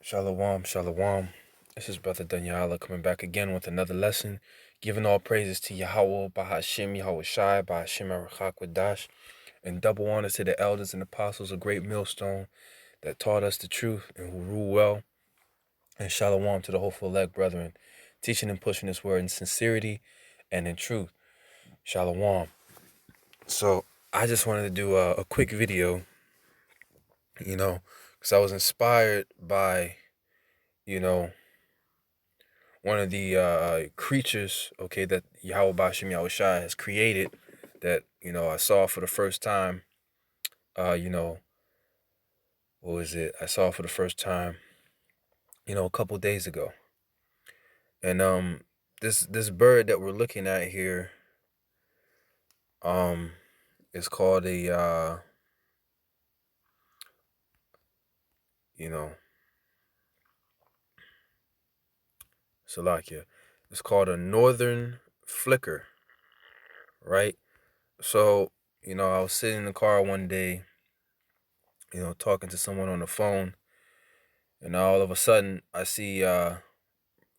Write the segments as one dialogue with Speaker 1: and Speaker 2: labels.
Speaker 1: Shalom, shalom. This is Brother Daniela coming back again with another lesson, giving all praises to Yahawah, Bahashim, Yahawashi, Bahashim, Arachak, and double honors to the elders and apostles, a great millstone that taught us the truth and who rule well, and shalom to the hopeful elect brethren, teaching and pushing this word in sincerity and in truth. Shalom. So I just wanted to do a quick video, because I was inspired by, you know, one of the creatures, okay, that Yahweh Bashim Yahawashi has created that, I saw for the first time, uh, you know, what was it? I saw for the first time, a couple days ago. And this bird that we're looking at here, um, is called a you know, Salakia. It's called a northern flicker, right? So, I was sitting in the car one day, talking to someone on the phone, and all of a sudden I see you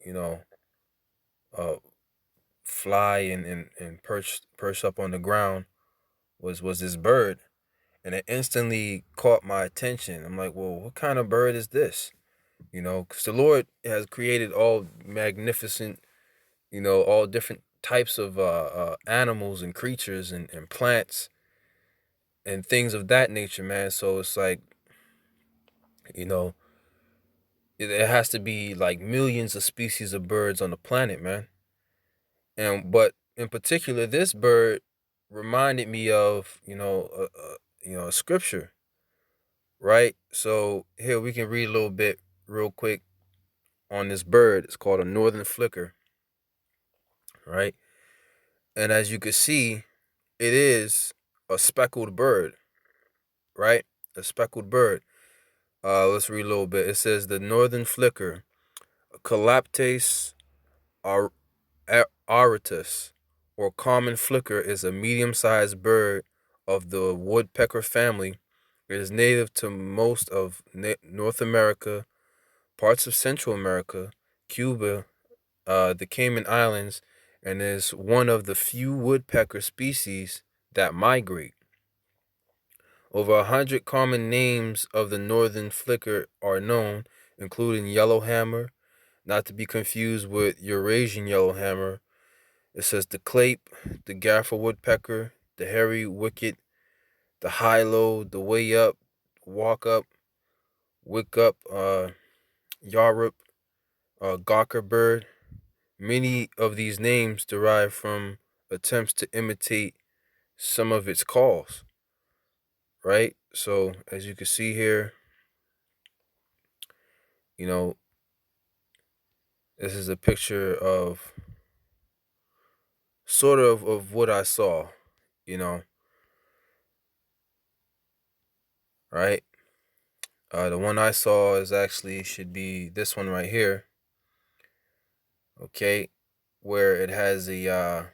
Speaker 1: know, uh, fly and perch up on the ground was this bird, and it instantly caught my attention. I'm like, well, what kind of bird is this? Because the Lord has created all magnificent, all different types of animals and creatures and plants and things of that nature, man. So it's like, you know, it has to be like millions of species of birds on the planet, man. And but in particular, this bird reminded me of a scripture, right? So here we can read a little bit real quick on this bird. It's called a northern flicker, right? And as you can see, it is a speckled bird, right? A speckled bird. Let's read a little bit. It says the northern flicker, Colaptes auratus, or common flicker, is a medium-sized bird of the woodpecker family. It is native to most of North America, parts of Central America, Cuba, the Cayman Islands, and is one of the few woodpecker species that migrate. Over 100 common names of the northern flicker are known, including yellowhammer, not to be confused with Eurasian yellowhammer. It says the clape, the gaffer woodpecker, the hairy wicket, the high-low, the way up, walk up, wick up, yarrup, gawker bird. Many of these names derive from attempts to imitate some of its calls, right? So as you can see here, you know, this is a picture of sort of what I saw, you know, right? The one I saw is actually should be this one right here, okay, where it has a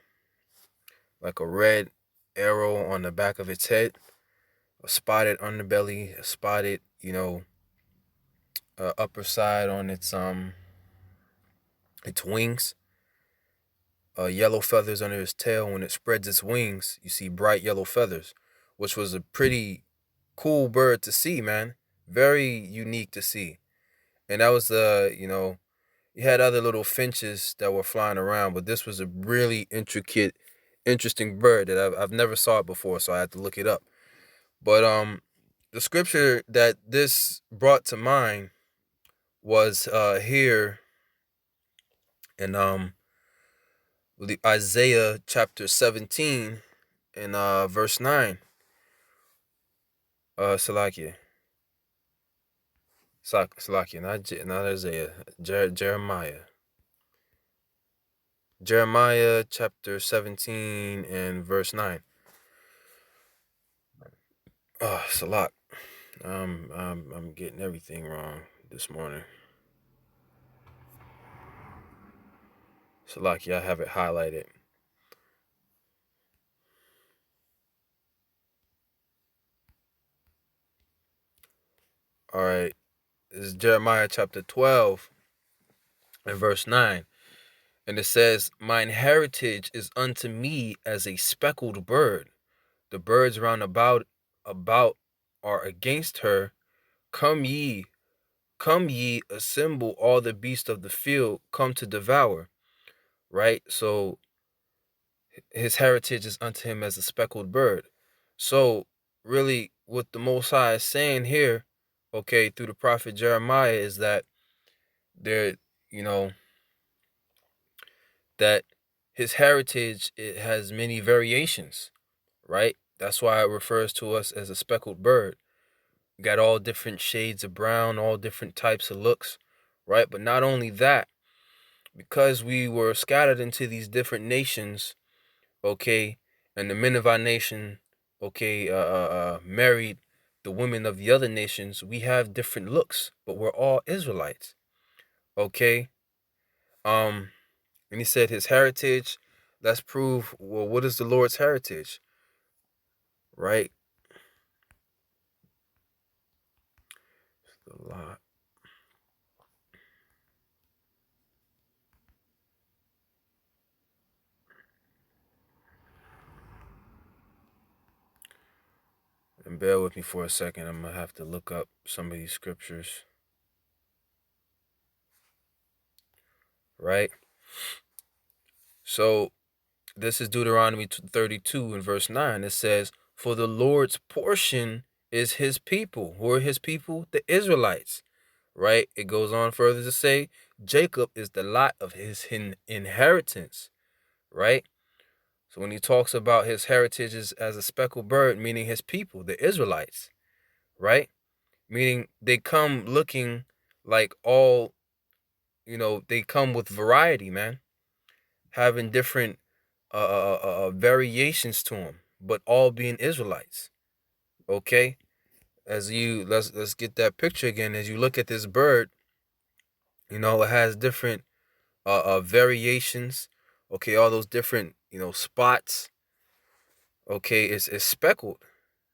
Speaker 1: like a red arrow on the back of its head, a spotted underbelly, a spotted, upper side on its wings, yellow feathers under its tail. When it spreads its wings, you see bright yellow feathers, which was a pretty cool bird to see, man. Very unique to see. And that was you had other little finches that were flying around, but this was a really intricate, interesting bird that I've never saw it before, so I had to look it up. But the scripture that this brought to mind was here in Isaiah chapter 17 and verse 9. Salakia. Salakia, not Isaiah. Jeremiah. Jeremiah chapter 17 and verse 9. Oh, Salak. I'm getting everything wrong this morning. Salakia, I have it highlighted. All right. This is Jeremiah chapter 12 and verse 9. And it says, "Mine heritage is unto me as a speckled bird. The birds round about are against her. Come ye, come ye, assemble all the beasts of the field, come to devour." Right? So his heritage is unto him as a speckled bird. So really what the Most High is saying here, okay, through the prophet Jeremiah, is that there, you know, that his heritage, it has many variations, right? That's why it refers to us as a speckled bird. We got all different shades of brown, all different types of looks, right? But not only that, because we were scattered into these different nations, okay, and the men of our nation, okay, married the women of the other nations, we have different looks, but we're all Israelites, okay? Um, and he said his heritage. Let's prove. Well, what is the Lord's heritage, right? A lot. And bear with me for a second. I'm gonna have to look up some of these scriptures, right? So this is Deuteronomy 32 and verse 9. It says, "For the Lord's portion is his people." Who are his people? The Israelites, right? It goes on further to say, "Jacob is the lot of his inheritance," right? So when he talks about his heritage as a speckled bird, meaning his people, the Israelites, right? Meaning they come looking like all, they come with variety, man, having different variations to them, but all being Israelites. Okay, as you let's get that picture again. As you look at this bird, it has different variations. Okay, all those different spots. Okay, it's speckled.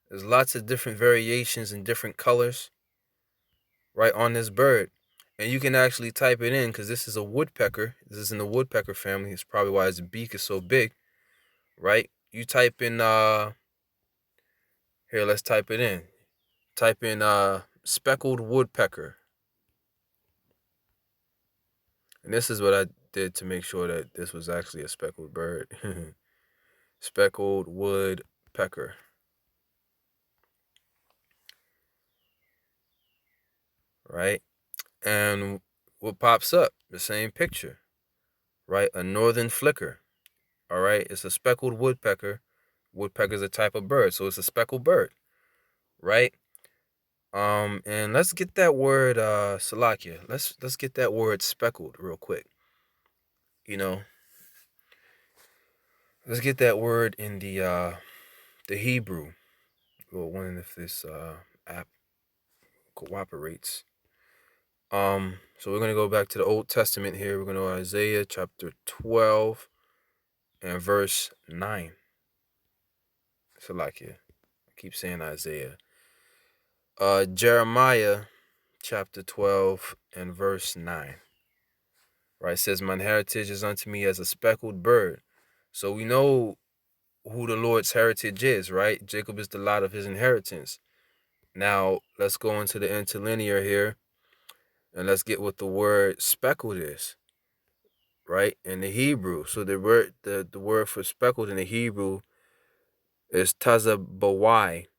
Speaker 1: There's lots of different variations and different colors, right, on this bird. And you can actually type it in because this is a woodpecker. This is in the woodpecker family. It's probably why its beak is so big, right? You type in here, let's type it in. Type in speckled woodpecker. And this is what I did to make sure that this was actually a speckled bird. Speckled woodpecker. Right? And what pops up? The same picture, right? A northern flicker. All right, it's a speckled woodpecker. Woodpecker is a type of bird, so it's a speckled bird, right? And let's get that word Salakia. Let's get that word speckled real quick. You know, let's get that word in the Hebrew. Well, wondering if this app cooperates. So we're gonna go back to the Old Testament here. We're gonna go to Isaiah chapter 12 and verse 9. Salakia. I keep saying Isaiah. Jeremiah chapter 12 and verse 9. Right, it says, "Mine heritage is unto me as a speckled bird." So we know who the Lord's heritage is, right? Jacob is the lot of his inheritance. Now, let's go into the interlinear here, and let's get what the word speckled is, right? In the Hebrew. So the word for speckled in the Hebrew is tazabawai.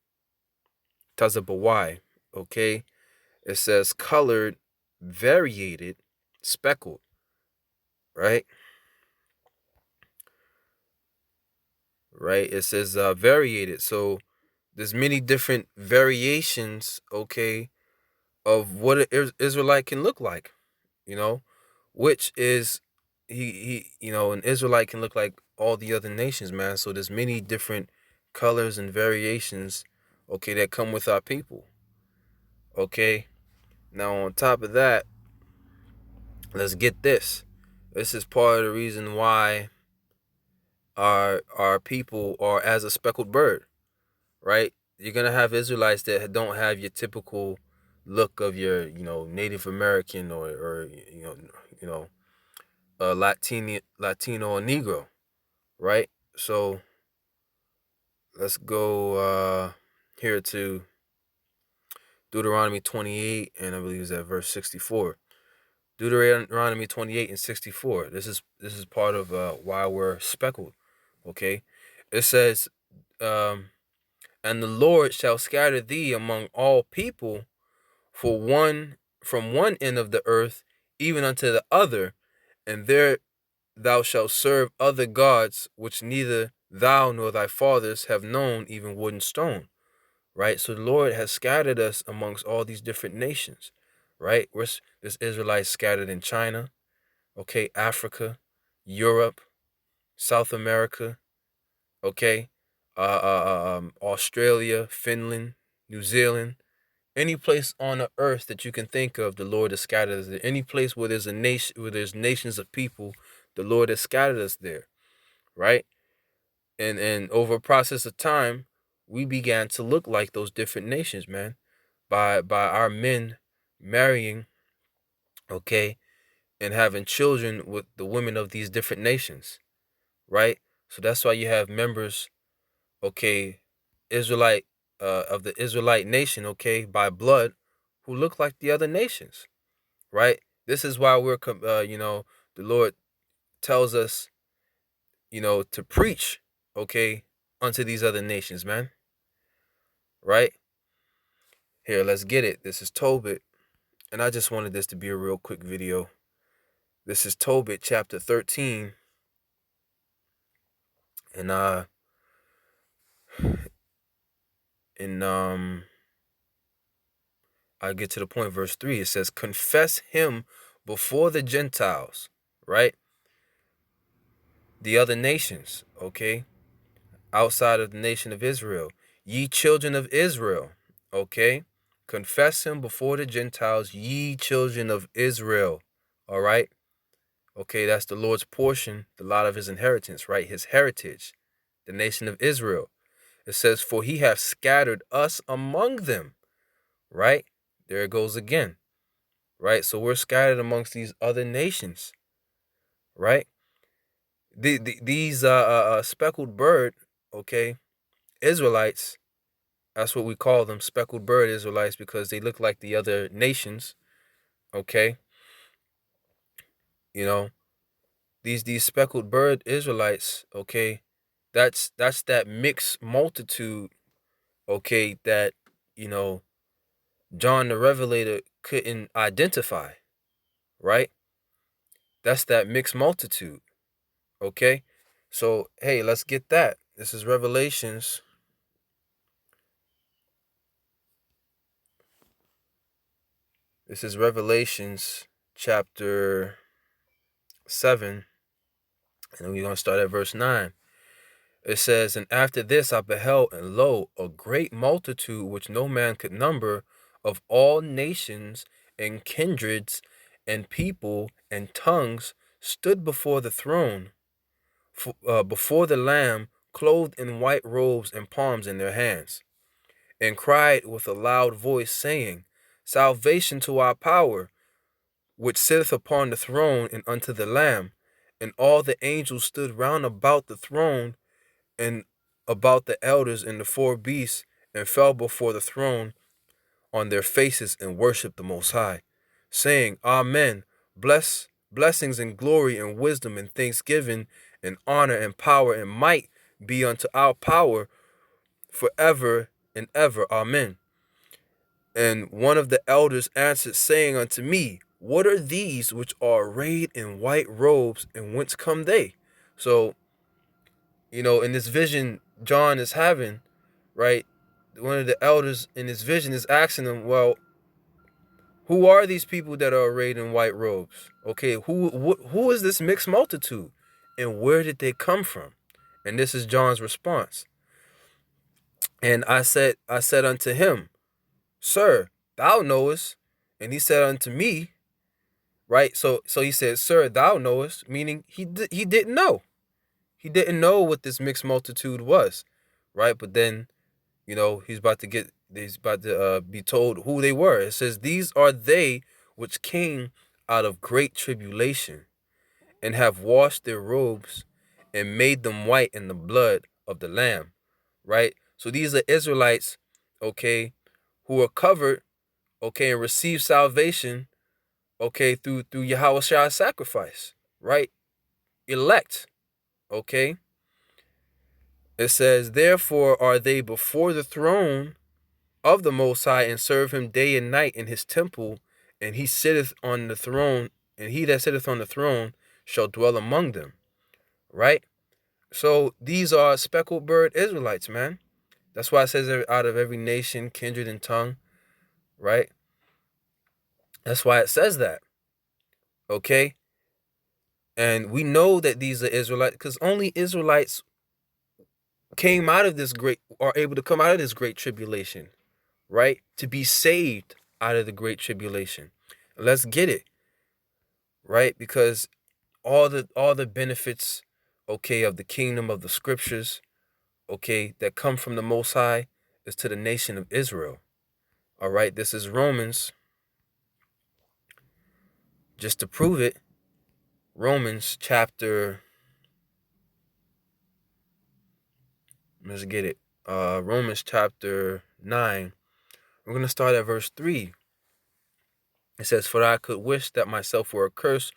Speaker 1: Tazabawai, okay? It says colored, variated, speckled, right? Right? It says variated. So there's many different variations, okay, of what an Israelite can look like, you know, which is an Israelite can look like all the other nations, man. So there's many different colors and variations, okay, that come with our people. Okay. Now on top of that, let's get this. This is part of the reason why our people are as a speckled bird, right? You're gonna have Israelites that don't have your typical look of your, Native American or you know, Latino or Negro, right? So let's go here to Deuteronomy 28, and I believe it's at verse 64. Deuteronomy 28 and 64. This is part of why we're speckled. Okay, it says, "And the Lord shall scatter thee among all people, for one from one end of the earth even unto the other, and there thou shalt serve other gods, which neither thou nor thy fathers have known, even wood and stone." Right? So the Lord has scattered us amongst all these different nations, right? This Israelites scattered in China, okay, Africa, Europe, South America, okay, Australia, Finland, New Zealand, any place on the earth that you can think of, the Lord has scattered us there. Any place where there's a nation, where there's nations of people, the Lord has scattered us there, right? And over a process of time, we began to look like those different nations, man, by our men marrying, okay, and having children with the women of these different nations, right? So that's why you have members, okay, Israelite of the Israelite nation, okay, by blood, who look like the other nations, right? This is why the Lord tells us, to preach, okay, unto these other nations, man, right? Here, let's get it. This is Tobit, and I just wanted this to be a real quick video. This is Tobit chapter 13, and I get to the point, verse 3. It says, "Confess him before the Gentiles," right? The other nations, okay? Outside of the nation of Israel. "Ye children of Israel," okay? "Confess him before the Gentiles, ye children of Israel," all right? Okay, that's the Lord's portion, the lot of his inheritance, right? His heritage, the nation of Israel. It says, "For he hath scattered us among them," right? There it goes again, right? So we're scattered amongst these other nations, right? These speckled bird, okay, Israelites, that's what we call them, speckled bird Israelites, because they look like the other nations, okay? You know, these speckled bird Israelites, okay, that's that mixed multitude, okay, that, you know, John the Revelator couldn't identify, right? That's that mixed multitude, okay? So, hey, let's get that. This is Revelations. This is Revelations chapter 7, and we're going to start at verse 9. It says, "And after this I beheld, and lo, a great multitude which no man could number, of all nations and kindreds and people and tongues, stood before the throne, before the Lamb, clothed in white robes and palms in their hands, and cried with a loud voice, saying, Salvation to our power, which sitteth upon the throne, and unto the Lamb. And all the angels stood round about the throne, and about the elders and the four beasts, and fell before the throne on their faces, and worshipped the Most High, saying, Amen. Blessings and glory and wisdom and thanksgiving and honor and power and might be unto our power forever and ever. Amen. And one of the elders answered, saying unto me, What are these which are arrayed in white robes, and whence come they? So, in this vision John is having, right, one of the elders in his vision is asking him, well, who are these people that are arrayed in white robes? Okay, who is this mixed multitude, and where did they come from? And this is John's response. And I said unto him, Sir, thou knowest. And he said unto me, right? So he said, Sir, thou knowest, meaning he didn't know. He didn't know what this mixed multitude was, right? But then, he's about to get They's about to be told who they were. It says, "These are they which came out of great tribulation, and have washed their robes, and made them white in the blood of the Lamb." Right? So these are Israelites, okay, who are covered, okay, and receive salvation, okay, through Yahawashi's sacrifice, right? Elect, okay. It says, "Therefore are they before the throne of the Most High, and serve him day and night in his temple, and he sitteth on the throne, and he that sitteth on the throne shall dwell among them." Right? So these are speckled bird Israelites, man. That's why it says out of every nation, kindred, and tongue, right? That's why it says that, okay? And we know that these are Israelites because only Israelites came out of this are able to come out of this great tribulation, right? To be saved out of the great tribulation. Let's get it, right? Because all the benefits, okay, of the kingdom of the scriptures, okay, that come from the Most High is to the nation of Israel. All right, this is Romans. Just to prove it, Romans chapter, let's get it. Romans chapter 9. We're going to start at verse 3. It says, "For I could wish that myself were accursed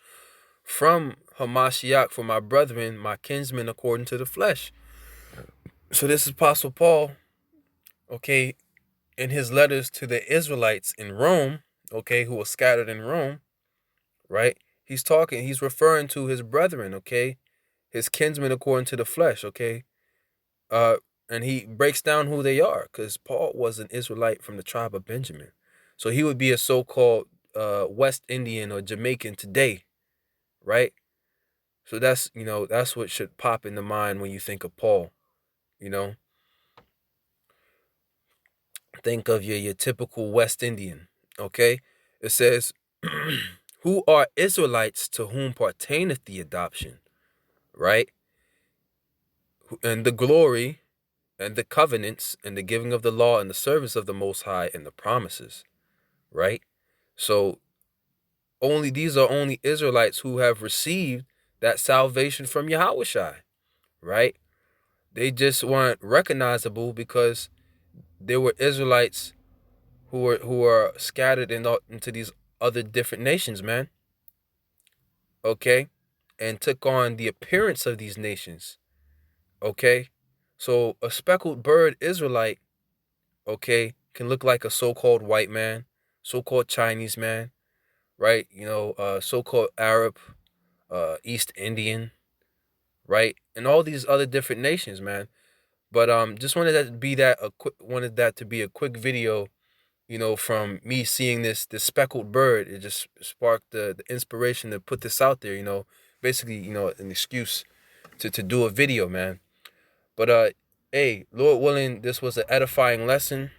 Speaker 1: from Hamashiach for my brethren, my kinsmen according to the flesh." So this is Apostle Paul, okay, in his letters to the Israelites in Rome, okay, who were scattered in Rome, right? He's referring to his brethren, okay, his kinsmen according to the flesh, okay? Uh, and he breaks down who they are, because Paul was an Israelite from the tribe of Benjamin. So he would be a so-called West Indian or Jamaican today, right? So that's what should pop in the mind when you think of Paul, you know? Think of your typical West Indian, okay? It says, "Who are Israelites to whom pertaineth the adoption," right? "And the glory, and the covenants, and the giving of the law, and the service of the Most High, and the promises," right? So these are only Israelites who have received that salvation from Yahawashi, right? They just weren't recognizable because there were Israelites who are scattered into these other different nations, man. Okay? And took on the appearance of these nations. Okay? So a speckled bird Israelite, okay, can look like a so-called white man, so-called Chinese man, right? So-called Arab, East Indian, right? And all these other different nations, man. But just wanted that to be a quick video, from me seeing this speckled bird. It just sparked the inspiration to put this out there, basically, an excuse to do a video, man. But hey, Lord willing, this was an edifying lesson.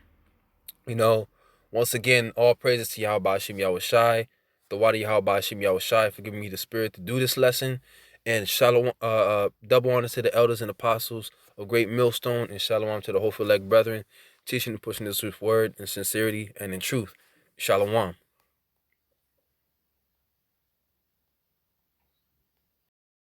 Speaker 1: You know, Once again, all praises to Yahawashi, the Wadi Yahawashi, for giving me the spirit to do this lesson. And shalom, double honor to the elders and apostles of Great Millstone, and shalom to the hopeful elect brethren, teaching and pushing this with word in sincerity and in truth. Shalom.